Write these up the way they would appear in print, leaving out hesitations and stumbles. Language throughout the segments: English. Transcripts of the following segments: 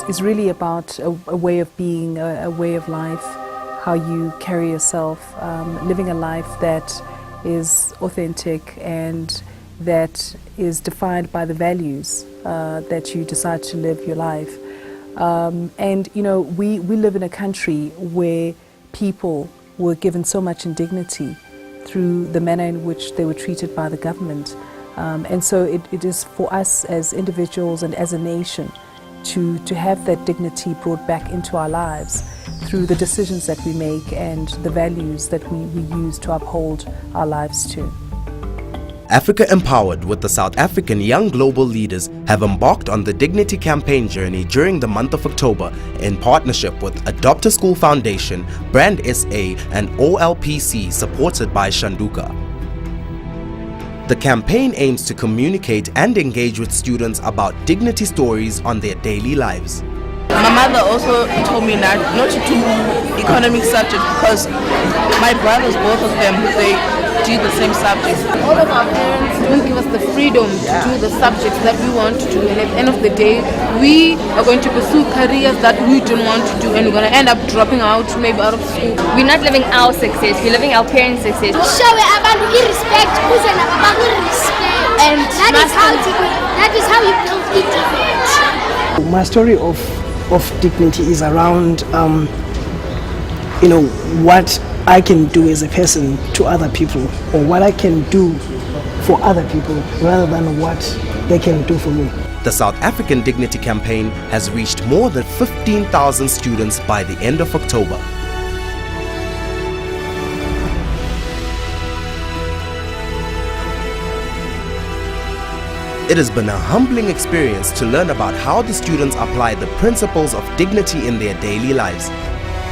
is really about a way of being, a way of life, how you carry yourself, living a life that is authentic and that is defined by the values that you decide to live your life. And you know, we live in a country where people were given so much indignity through the manner in which they were treated by the government. And so it is for us as individuals and as a nation to have that dignity brought back into our lives through the decisions that we make and the values that we use to uphold our lives to. Africa Empowered with the South African Young Global Leaders have embarked on the Dignity Campaign journey during the month of October in partnership with Adopt a School Foundation, Brand SA and OLPC, supported by Shanduka. The campaign aims to communicate and engage with students about dignity stories on their daily lives. My mother also told me not to do economic subjects because my brothers, both of them, they do the same subjects. All of our parents don't give us the freedom to do the subjects that we want to do, and at the end of the day we are going to pursue careers that we don't want to do, and we're going to end up dropping out, maybe out of school. We're not living our success, we're living our parents' success. Show abantu irrespect, and that is how you build it. My story of dignity is around you know, what I can do as a person to other people, or what I can do for other people rather than what they can do for me. The South African Dignity Campaign has reached more than 15,000 students by the end of October. It has been a humbling experience to learn about how the students apply the principles of dignity in their daily lives.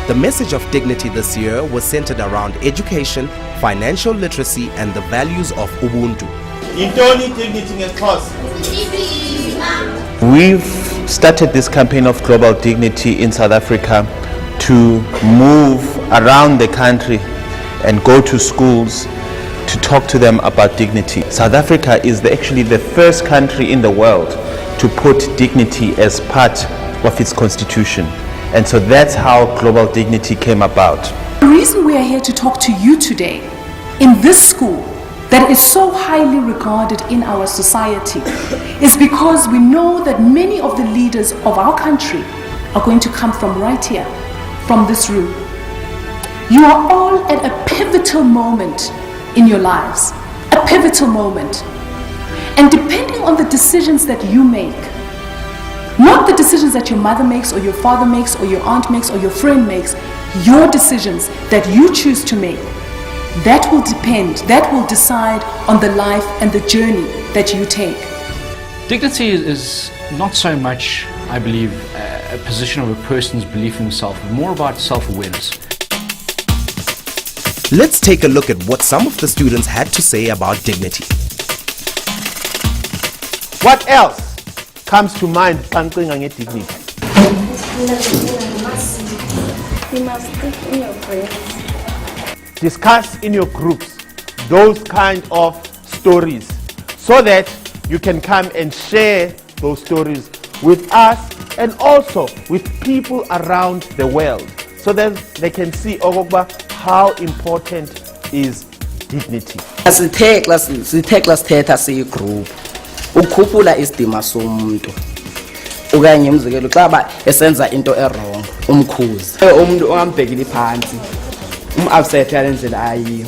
The message of dignity this year was centered around education, financial literacy and the values of Ubuntu. We've started this campaign of global dignity in South Africa to move around the country and go to schools to talk to them about dignity. South Africa is actually the first country in the world to put dignity as part of its constitution. And so that's how global dignity came about. The reason we are here to talk to you today in this school that is so highly regarded in our society is because we know that many of the leaders of our country are going to come from right here, from this room. You are all at a pivotal moment in your lives, a pivotal moment. And depending on the decisions that you make, not the decisions that your mother makes or your father makes or your aunt makes or your friend makes, your decisions that you choose to make, that will depend, that will decide on the life and the journey that you take. Dignity is not so much, I believe, a position of a person's belief in himself, but more about self-awareness. Let's take a look at what some of the students had to say about dignity. What else comes to mind thinking on dignity? You must think in your brains. Discuss in your groups those kind of stories so that you can come and share those stories with us and also with people around the world so that they can see how important is dignity. Sithe class thetha siyigroup ukukhuphula isidima somuntu okanye umzekelo xa esenza into errong umkhuzi umuntu ongambhekile phansi umupset yalendlela ayiyo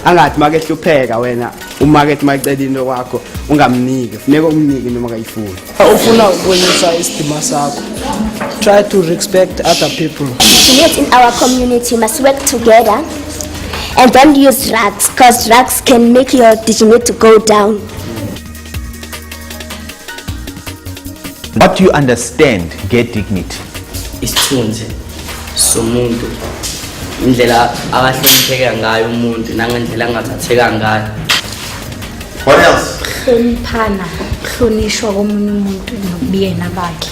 angathi make hlupheka wena umarket mayicela into kwakho ungamniki funeka umniki noma kayifuni ufuna ukubonisa isidima sakho. Try to respect other people. Yet in our community must work together and don't use drugs, because drugs can make your dignity go down. What do you understand get dignity? Isithunzi somuntu, indlela akahlonipheka ngayo umuntu nangendlela angathatheka ngayo. What else? Hloniphana, hlonishwa komunye umuntu nobuyena bakhe.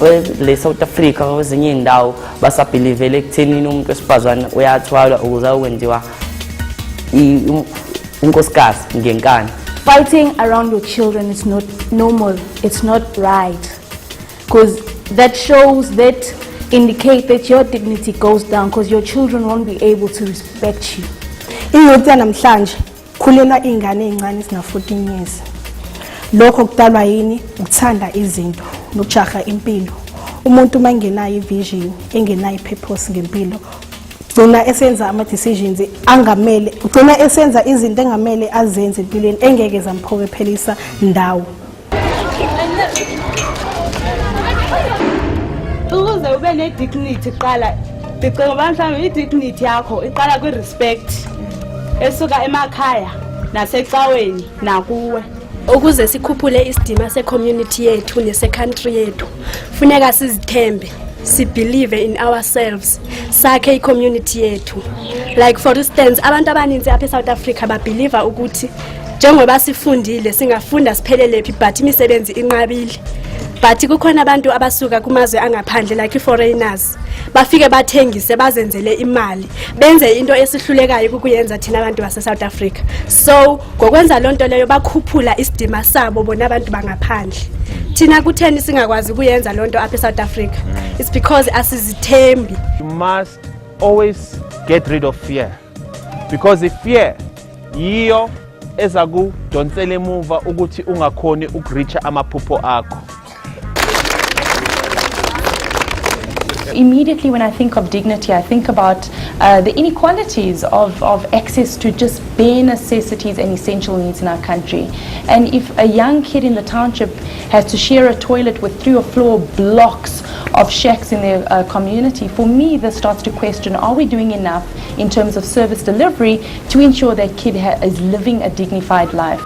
le South Africa kwezinye indawo basabhilivele ekuthenini umuntu wesifazane uyathwalwa ukuze ukwenziwa unkosikazi ngenkani. Fighting around your children is not normal, it's not right, because that shows, that indicate that your dignity goes down, because your children won't be able to respect you. Iyouth namhlanje khulelwa ingane encane esina 14 years. Lokho kudalwa yini? Ukuthanda izinto nokujaha impilo. Umuntu mangenayo ivision, engenayo purpose ngempilo, ugcina esenza ama decisions angamele, ugcina esenza izinto engamele azenze empilweni engeke zamphokophelisa ndawo. Ukuze ube ne dignity qala, ndicinga mhlawumbe i-dignity yakho iqala kwi-respect esuka emakhaya nasecaweni nakuwe. Ukuze sikhuphule isidima se-community yethu nese-country yethu, funeka sizithembe, sibelieve in ourselves, sakhe i-community yethu. Like for instance, abantu abaninzi apha eSouth Africa babelieve ukuthi njengoba sifundile singafunda siphelele but imisebenzi inqabile. But kukhona abantu abasuka kumazwe angaphandle like foreigners, bafike bathengise bazenzele imali, benze into esihlulekayo ukuyenza thina abantu base South Africa. So ngokwenza lonto leyo bakhuphula isidima sabo bona abantu bangaphandle. Thina kutheni singakwazi ukuyenza lonto apha eSouth Africa? It's because asizithembi. You must always get rid of fear, because the fear yiyo ezakudonsela emuva ukuthi ungakhoni ukureacha amaphupho akho. Immediately when I think of dignity, I think about the inequalities of access to just bare necessities and essential needs in our country. And if a young kid in the township has to share a toilet with 3 or 4 blocks of shacks in their community, for me this starts to question, are we doing enough in terms of service delivery to ensure that kid is living a dignified life?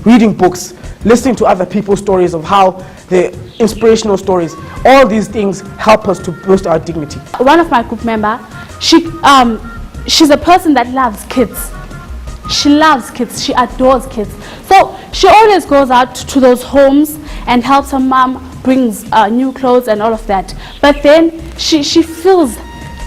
Reading books, listening to other people's stories of how the inspirational stories, all these things help us to boost our dignity. One of my group member, she's a person that loves kids. She loves kids, she adores kids. So she always goes out to those homes and helps her mom, brings new clothes and all of that. But then she feels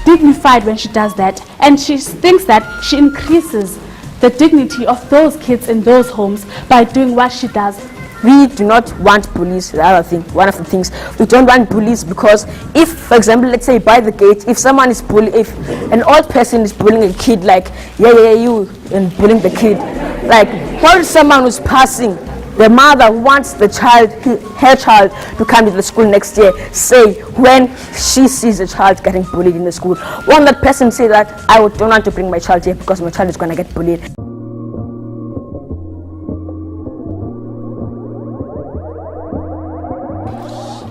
dignified when she does that, and she thinks that she increases the dignity of those kids in those homes by doing what she does. We do not want police. The other thing, one of the things, we don't want police because if, for example, let's say by the gate, if someone is if an old person is bullying a kid, like you, and bullying the kid, like what if someone who's passing, the mother wants the child, her child, to come to the school next year, say when she sees a child getting bullied in the school, won't that person say that I don't want to bring my child here because my child is going to get bullied?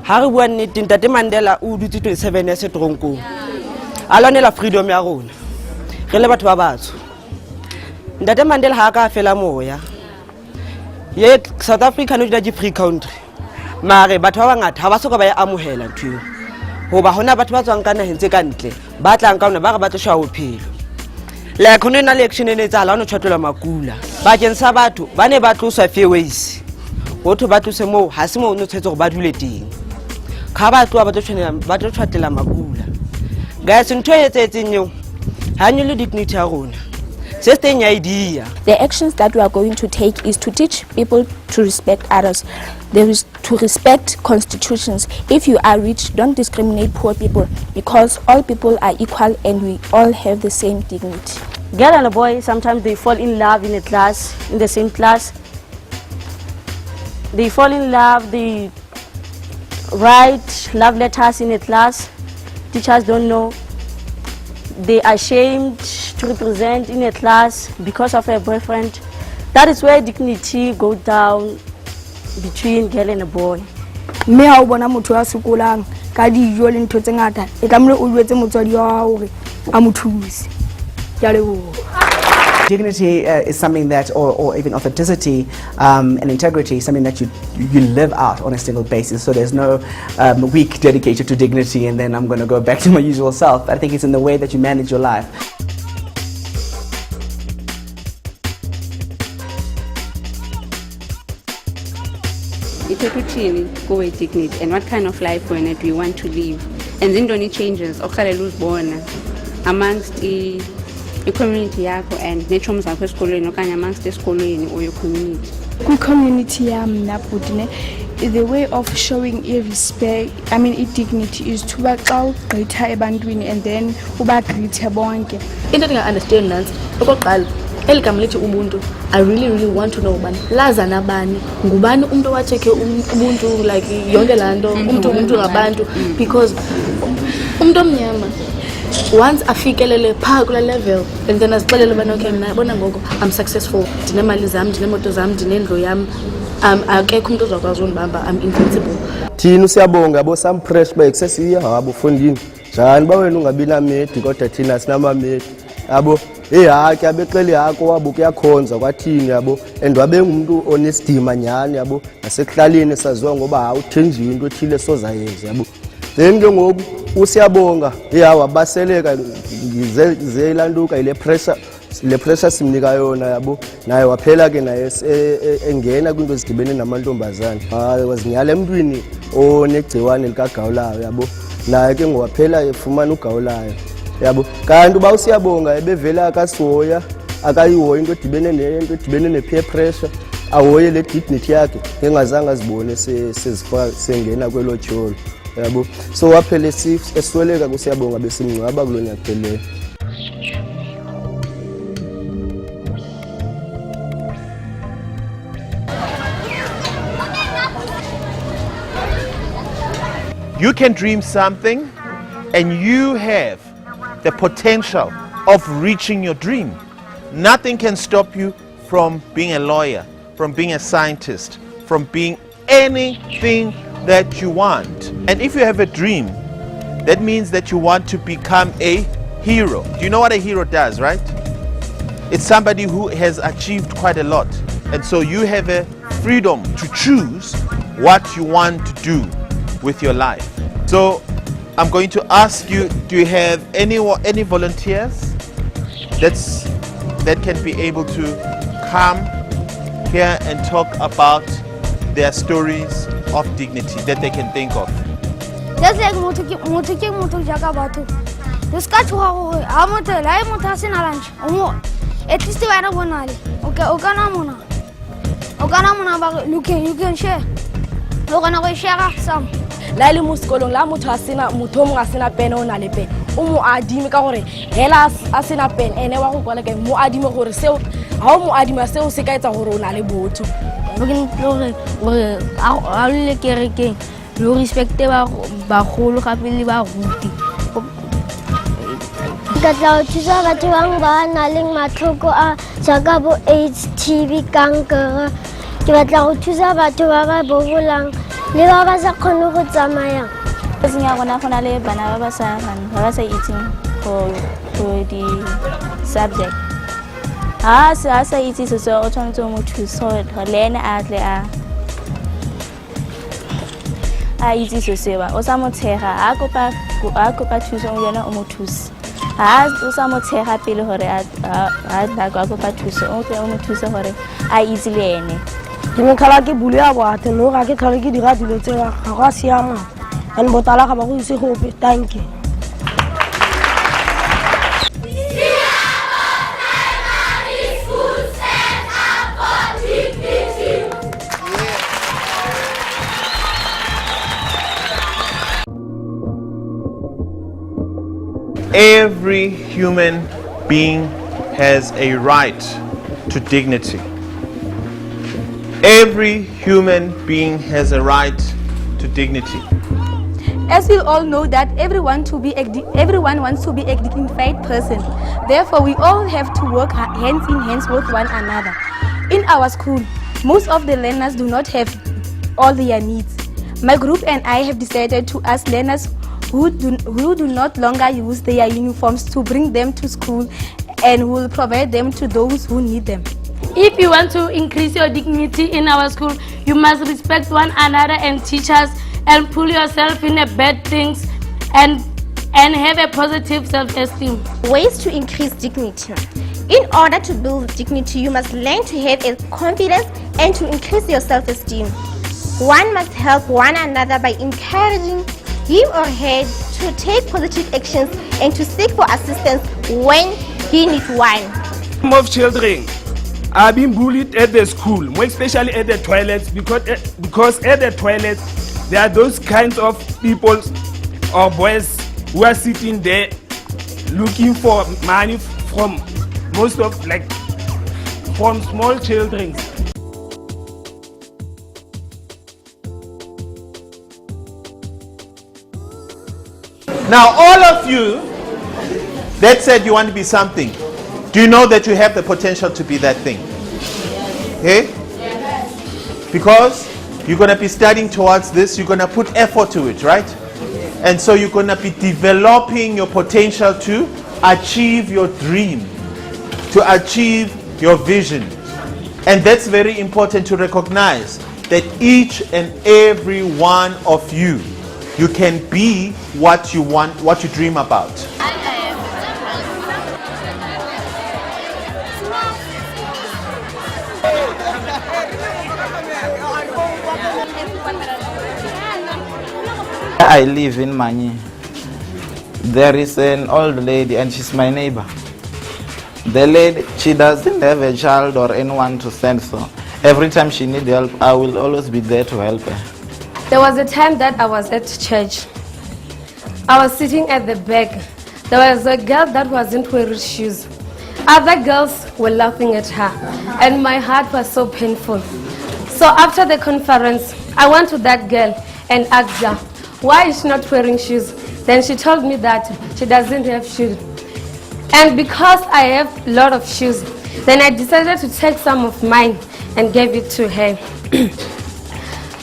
Harry Wane Ntate Mandela o dutse 27 years tronko. A lwanela freedom ya rona. Re le batho ba batsho. Ntate Mandela ha ka fela moya. Ye South Africa no dira free country. Mare batho ba bangata ha ba soka ba ya amohela ntwe. Hoba hona batho ba tswang kana hentse ka ntle. Ba tlang ka ona ba re ba tlo shwa bophelo. Le khone na election ene tsa la no tshwatela makula. Ba kensa batho ba ne ba tloswa fairways. Botho ba tlose mo ha se mo no tshetse go ba dule teng. Kha ba tloa ba tlo tshwatela makula. Guys ntwe etsetseng yo. Ha nyole dignity ya rona. The actions that we are going to take is to teach people to respect others. There is to respect constitutions. If you are rich, don't discriminate poor people because all people are equal and we all have the same dignity. Girl and a boy, sometimes they fall in love in a class, in the same class. They fall in love, they write love letters in a class. Teachers don't know. They are ashamed to represent in a class because of a boyfriend. That is where dignity goes down between girl and a boy. Me ha o bona motho ya sekolang ka dijo le ntho tse ngata e tlamole o jwetse motswadi wa hore a mo thuse. Ke a leboha. Dignity is something that, or even authenticity and integrity, something that you live out on a single basis. So there's no week dedicated to dignity and then I'm going to go back to my usual self. I think it's in the way that you manage your life. dignity and what kind of life do you want to live, and then don't changes born amongst the community yakho and nechoms zakho esikolweni okanye amongst esikolweni or your community. Community the way of showing respect, dignity is to work out greater ebantwini and then ubagreethe bonke. Into understand nansi okokuqala eligama lithi Ubuntu, I really want to know ubani laza nabani ngubani umuntu owatsheke Ubuntu like yonke lanto umuntu ngabantu, because umuntu omnyama once afikelele phaa kula level and then azixelele ubana okay mina bona ngoko I'm successful, ndinemali zam, ndinemoto zam, ndinendlu yam, akekho umuntu ozakwazi undibamba, I'm invincible. Thina siyabonga bo some pressure ba excessive habo fundini njani ba wena ungabi namedi kodwa thina sinamamedi yabo ehaki abexele yakho wabo kuyakhonza kwathini yabo and wabe ngumuntu onesidima nyani yabo nasekuhlaleni saziwa ngoba awuthenjiwe into ethile sozayenza yabo. Then ke ngoku usiyabonga wabaseleka ngize ilanduka ile pressure simnika yona yabo naye waphela ke naye engena kwinto ezidibene namantombazana wazinyala emntwini onegciwane likagawulayo yabo naye ke ngowaphela efumana ugawulayo yabo. Kanti uba usiyabonga ebevela akasihoya akayihoya into edibene ne-peer pressure ahoye le dignity yakhe engazange azibone sengena kwelo tyholo yabo. So waphela esweleka kusiyabonga besimngcwaba kulo nyaka pheleyo. You can dream something and you have the potential of reaching your dream. Nothing can stop you from being a lawyer, from being a scientist, from being anything that you want. And if you have a dream, that means that you want to become a hero. Do you know what a hero does, right? It's somebody who has achieved quite a lot. And so you have a freedom to choose what you want to do with your life. So I'm going to ask you, do you have any volunteers that can be able to come here and talk about their stories of dignity that they can think of? Just like mutu jaka batu. This catch how amote lai mutasi na lunch. At least you are bonali. Okay, okana mona ba you can share. Okana go share some. Laile muskolong la motho asena motho mongwe asena pen o na le pen o mo adime ka gore hela asena pen ene wa go kwala ke mo adime gore seo ha o mo adima seo se ka etsa gore o na le botho gore a le kerekeng lo respecte ba golo gape le ba ruti ka tla thusa batho ba na le matlhoko a jaaka bo AIDS, TB, kankere. Ke batla go thusa batho ba ba bobolang le ba ba sa kgone go tsamaya. Senya gona gona le bana ba sa eating for the subject. Sa eating so o tshwanetse mo thusa le ene a tle a itse se seba o sa mo tshega a kopa thuso o yena o mo thusa o sa mo tshega pele gore a kopa thuso o tle o mo thusa gore a itse le ene. Ke mekhala ke bule ya boate no ga ke tlhole ke dira dilo tse ga go a siama and botala ga ba go ise gope. Thank you. Every human being has a right to dignity. Every human being has a right to dignity. As we all know that everyone wants to be a dignified person. Therefore, we all have to work hands in hands with one another. In our school, most of the learners do not have all their needs. My group and I have decided to ask learners who do not longer use their uniforms to bring them to school and will provide them to those who need them. If you want to increase your dignity in our school, you must respect one another and teachers and pull yourself in the bad things and have a positive self-esteem. Ways to increase dignity. In order to build dignity, you must learn to have a confidence and to increase your self-esteem. One must help one another by encouraging him or her to take positive actions and to seek for assistance when he needs one. Some of children are being bullied at the school, more especially at the toilets, because at the toilets there are those kinds of people or boys who are sitting there looking for money from from small children. Now, all of you that said you want to be something, do you know that you have the potential to be that thing? Okay? Because you're going to be studying towards this, you're going to put effort to it, right? And so you're going to be developing your potential to achieve your dream, to achieve your vision. And that's very important to recognize, that each and every one of you, you can be what you want, what you dream about. I live in Manyi. There is an old lady and she's my neighbor. The lady, she doesn't have a child or anyone to send, so every time she needs help, I will always be there to help her. There was a time that I was at church. I was sitting at the back. There was a girl that wasn't wearing shoes. Other girls were laughing at her, and my heart was so painful. So after the conference, I went to that girl and asked her, why is she not wearing shoes? Then she told me that she doesn't have shoes. And because I have a lot of shoes, then I decided to take some of mine and gave it to her.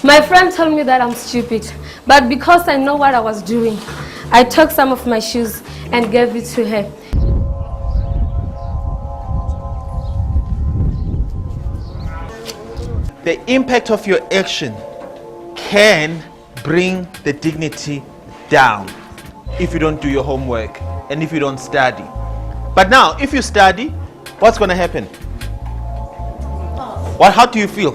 My friend told me that I'm stupid, but because I know what I was doing, I took some of my shoes and gave it to her. The impact of your action can bring the dignity down if you don't do your homework and if you don't study. But now, if you study, what's going to happen? How do you feel?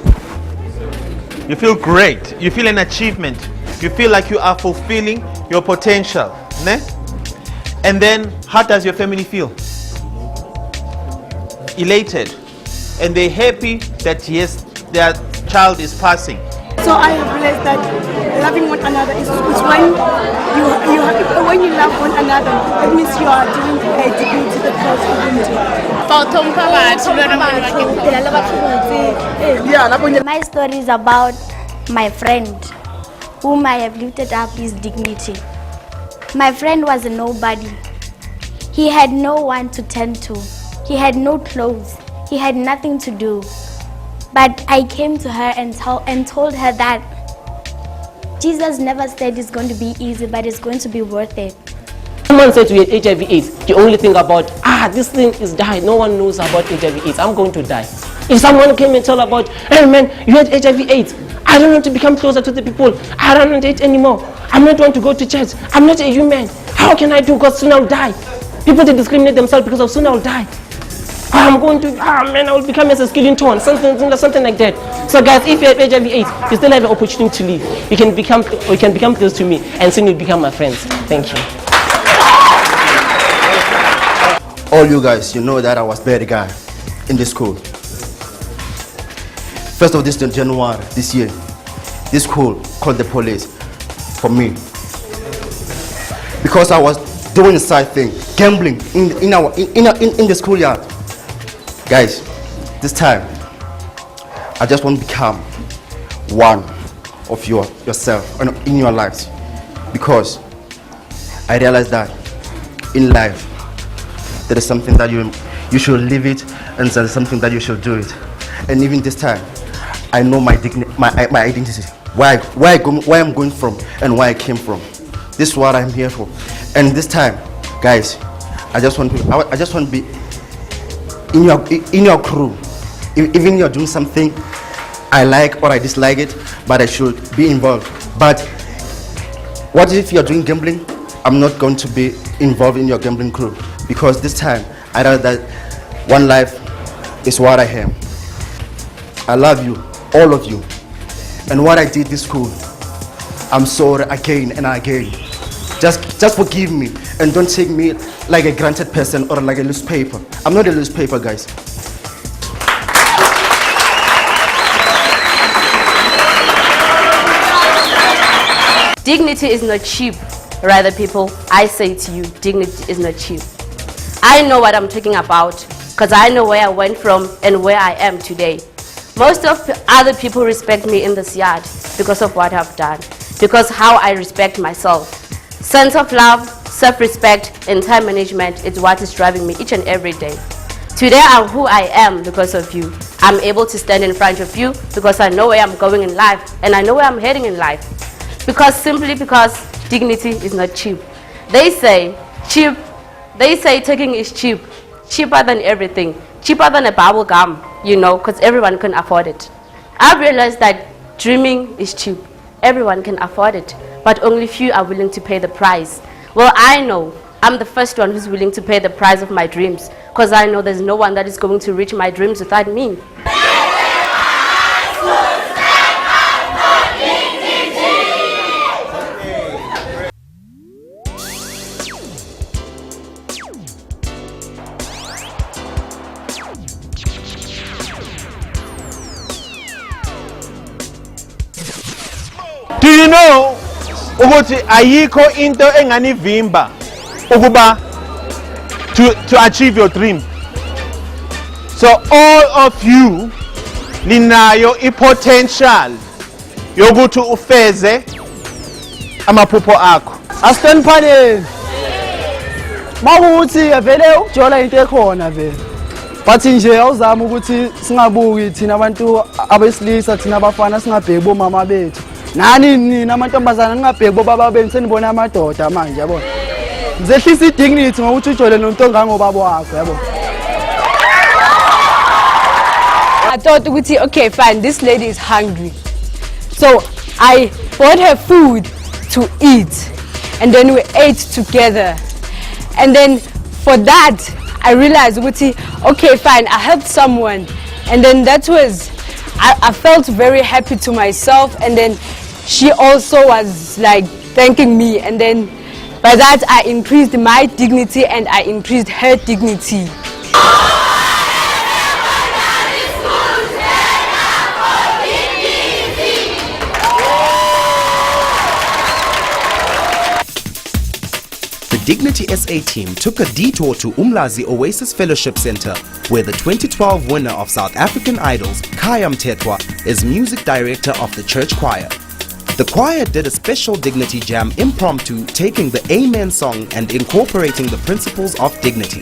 You feel great. You feel an achievement. You feel like you are fulfilling your potential. Ne? And then, how does your family feel? Elated. And they're happy that yes, their child is passing. So I have realized that loving one another is when you love one another, it means you are doing a degree to the cause of My story is about my friend, whom I have lifted up his dignity. My friend was a nobody. He had no one to turn to. He had no clothes. He had nothing to do. But I came to her and told her that Jesus never said it's going to be easy, but it's going to be worth it. Someone said to you HIV/AIDS, you only think about, this thing is dying. No one knows about HIV/AIDS. I'm going to die. If someone came and told about, hey man, you had HIV/AIDS. I don't want to become closer to the people. I don't want to eat anymore. I'm not going to go to church. I'm not a human. How can I do? Because soon I'll die. People they discriminate themselves because of soon I'll die. I'm going to, man, I will become as a skeleton, something like that. So guys, if you have HIV/AIDS, you still have an opportunity to live. You can become close to me, and soon you'll become my friends. Thank you. All you guys, you know that I was bad guy in the school. First of this January this year, this school called the police for me because I was doing a side thing, gambling in the schoolyard. Guys, this time I just want to become one of yourself in your lives, because I realized that in life there is something that you should live it, and there is something that you should do it. And even this time, I know my identity, where I'm going from, and where I came from. This is what I'm here for. And this time, guys, I just want to be in your crew. Even you're doing something I like or I dislike it, but I should be involved. But what if you're doing gambling? I'm not going to be involved in your gambling crew, because this time I know that one life is what I am. I love you, all of you. and what I did this school. I'm sorry again and again. Just forgive me and don't take me like a granted person or like a loose paper. I'm not a loose paper, guys. Dignity is not cheap. Rather, people, I say to you, dignity is not cheap. I know what I'm talking about because I know where I went from and where I am today. Most of other people respect me in this yard because of what I've done, because how I respect myself. Sense of love, self-respect, and time management is what is driving me each and every day. Today I'm who I am because of you. I'm able to stand in front of you because I know where I'm going in life and I know where I'm heading in life. Simply because dignity is not cheap. They say taking is cheap, cheaper than everything, cheaper than a bubble gum, you know, because everyone can afford it. I've realized that dreaming is cheap. Everyone can afford it, but only few are willing to pay the price. Well, I know I'm the first one who's willing to pay the price of my dreams, because I know there's no one that is going to reach my dreams without me. Do you know ukuthi ayikho into enganivimba ukuba to achieve your dream? So all of you ninayo potential yokuthi ufeze amaphupho akho. Aston Panel. Makuthi vele ukujola into ekhona vele. But nje awuzama ukuthi singabuki thina abantu abesilisa thina abafana singabheki bomama bethu. Nani nina amantombazana ngingabheki bobaba benu senibona amadoda manje yabona. Ngizehlisa idignity ngokuthi ujole nomuntu ongangobaba wakho yabona. I thought, okay, fine, this lady is hungry. So I bought her food to eat, and then we ate together. And then for that, I realized, okay, fine, I helped someone. And then that was, I felt very happy to myself. And then she also was like thanking me. And then by that, I increased my dignity and I increased her dignity. The Dignity SA team took a detour to Umlazi Oasis Fellowship Center, where the 2012 winner of South African Idols, Khaya Mthethwa, is music director of the church choir. The choir did a special Dignity Jam impromptu, taking the Amen song and incorporating the principles of dignity.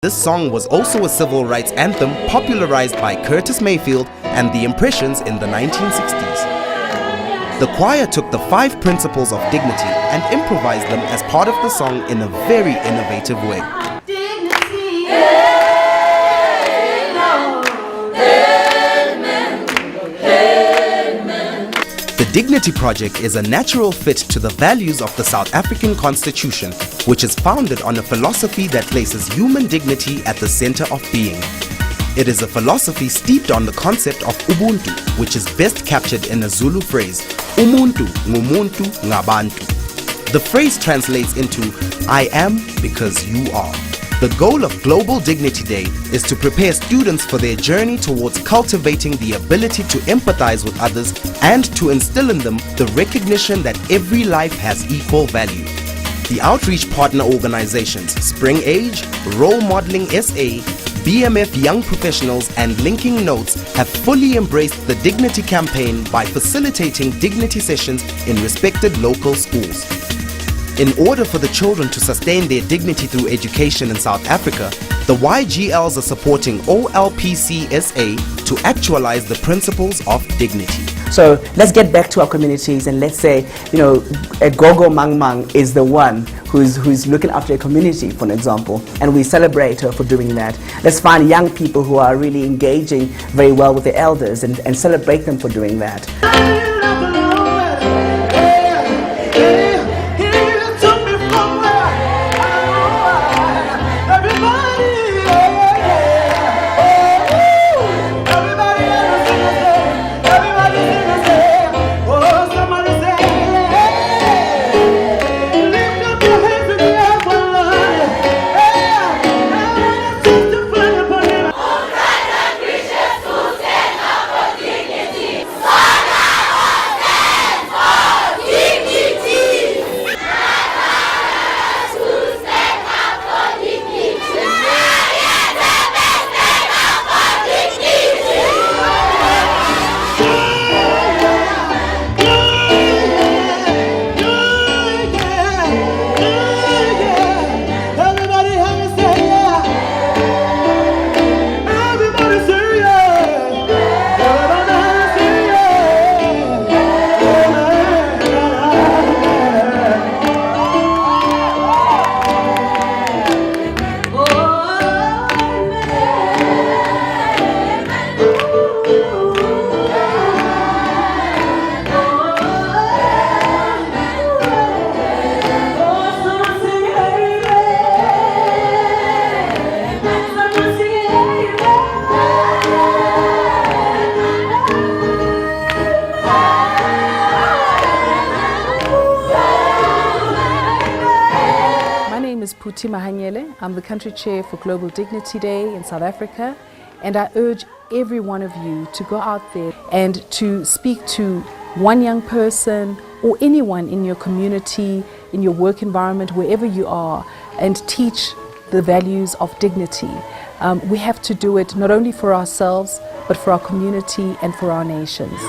This song was also a civil rights anthem popularized by Curtis Mayfield and the Impressions in the 1960s. The choir took the 5 principles of dignity and improvised them as part of the song in a very innovative way. The Dignity Project is a natural fit to the values of the South African Constitution, which is founded on a philosophy that places human dignity at the center of being. It is a philosophy steeped on the concept of Ubuntu, which is best captured in a Zulu phrase, Umuntu ngumuntu ngabantu. The phrase translates into, I am because you are. The goal of Global Dignity Day is to prepare students for their journey towards cultivating the ability to empathize with others and to instill in them the recognition that every life has equal value. The outreach partner organizations Spring Age, Role Modeling SA, BMF Young Professionals and Linking Notes have fully embraced the Dignity campaign by facilitating dignity sessions in respected local schools. In order for the children to sustain their dignity through education in South Africa, the YGLs are supporting OLPCSA to actualize the principles of dignity. So let's get back to our communities and let's say, a Gogo Mang Mang is the one who's looking after a community, for an example, and we celebrate her for doing that. Let's find young people who are really engaging very well with the elders and celebrate them for doing that. I'm the country chair for Global Dignity Day in South Africa, and I urge every one of you to go out there and to speak to one young person or anyone in your community, in your work environment, wherever you are, and teach the values of dignity. We have to do it not only for ourselves, but for our community and for our nations.